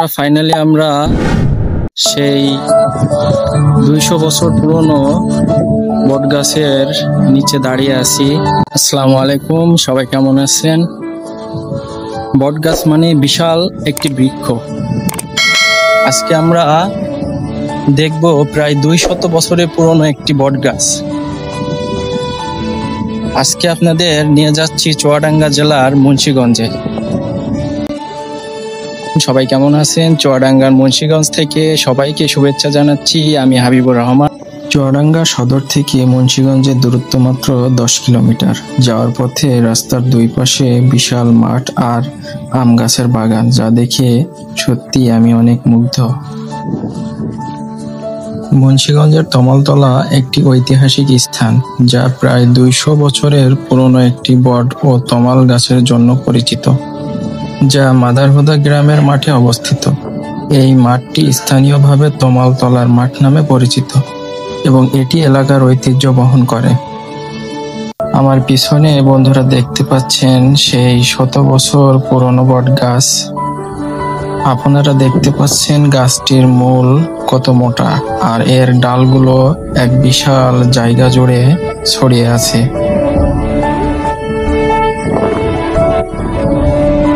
Finally আমরা সেই 200 বছর পুরনো বট গাছের নিচে দাঁড়িয়ে আছি। আসসালামু আলাইকুম, সবাই কেমন আছেন? বট গাছ মানে বিশাল একটি বৃক্ষ। আজকে আমরা দেখব প্রায় 200 বছরের পুরনো একটি বট গাছ। আজকে আপনাদের নিয়ে যাচ্ছি চুয়াডাঙ্গা জেলার মুন্সিগঞ্জে। সবাই কেমন আছেন? চুয়াডাঙ্গার মুন্সিগঞ্জ থেকে সবাইকে শুভেচ্ছা জানাচ্ছি। আমি হাবিবুর রহমান। চুয়াডাঙ্গা সদর থেকে মুন্সিগঞ্জের দূরত্ব মাত্র 10 কিলোমিটার। যাওয়ার পথে রাস্তার দুই পাশে বিশাল মাঠ আর আম গাছের বাগান, যা দেখে সত্যি আমি অনেক মুগ্ধ। মুন্সিগঞ্জের তমালতলা একটি ঐতিহাসিক স্থান, যা প্রায় 200 বছরের পুরনো একটি বট ও তমাল গাছের জন্য পরিচিত, যা মাদারহুদা গ্রামের মাঠে অবস্থিত। এই মাঠটি স্থানীয়ভাবে তমালতলার মাঠ নামে পরিচিত এবং এটি এলাকার ঐতিহ্য বহন করে। আমার পিছনে বন্ধুরা দেখতে পাচ্ছেন সেই 100 বছর পুরনো বট গাছ। আপনারা দেখতে পাচ্ছেন গাছটির মূল কত মোটা, আর এর ডালগুলো এক বিশাল জায়গা জুড়ে ছড়িয়ে আছে।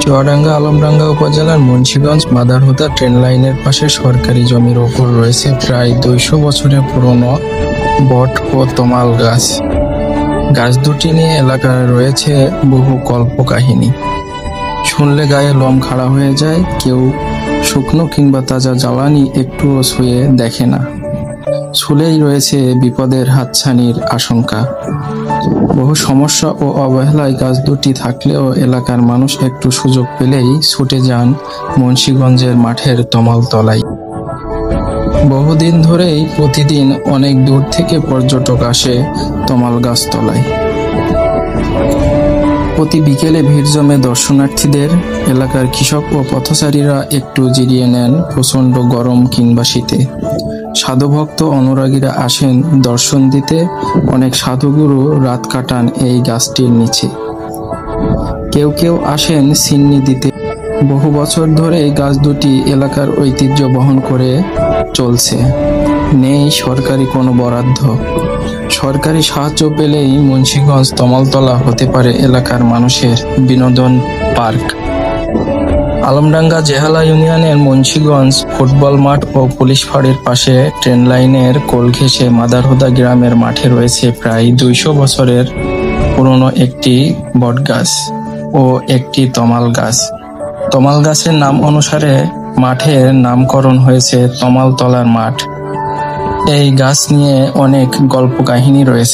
চুয়াডাঙ্গা আলমডাঙ্গা উপজেলার মুন্সিগঞ্জ মাদারহুদা ট্রেন লাইনের পাশে সরকারি জমির ওপর রয়েছে প্রায় 200 বছরের পুরনো বট ও তমাল গাছ। গাছ দুটি নিয়ে এলাকায় রয়েছে বহু কল্পকাহিনী। শুনলে গায়ে লোম খাড়া হয়ে যায়। কেউ শুকনো কিংবা তাজা জ্বালানি একটুও ছুঁয়ে দেখে না। ছুলেই রয়েছে বিপদের হাতছানির আশঙ্কা। বহু সমস্যা ও অবহেলায় গাছ দুটি থাকলেও এলাকার মানুষ একটু সুযোগ পেলেই ছুটে যান মুন্সিগঞ্জের মাঠের তমালতলায়। বহুদিন ধরেই প্রতিদিন অনেক দূর থেকে পর্যটক আসে তমাল গাছতলায়। প্রতি বিকেলে ভিড় জমে দর্শনার্থীদের। এলাকার কৃষক ও পথচারীরা একটু জিরিয়ে নেন প্রচণ্ড গরম কিংবা শীতে। সাধুভক্ত অনুরাগীরা আসেন দর্শন দিতে। অনেক সাধুগুরু রাত কাটান এই গাছটির নিচে। কেউ কেউ আসেন সিন্নি দিতে। বহু বছর ধরে এই গাছ দুটি এলাকার ঐতিহ্য বহন করে চলছে। নেই সরকারি কোনো বরাদ্দ। সরকারি সাহায্য পেলেই মুন্সিগঞ্জ তমালতলা হতে পারে এলাকার মানুষের বিনোদন পার্ক। আলমডাঙ্গা জেহালা ইউনিয়নের মুন্সিগঞ্জ ফুটবল মাঠ ও পুলিশ ফাঁড়ির পাশে ট্রেন লাইনের কোল ঘেঁষে মাদারহুদা গ্রামের মাঠে রয়েছে প্রায় 200 বছরের পুরনো একটি বটগাছ ও একটি তমাল গাছ। তমাল গাছের নাম অনুসারে মাঠের নামকরণ হয়েছে তমালতলার মাঠ। এই গাছ নিয়ে অনেক গল্প কাহিনী রয়েছে।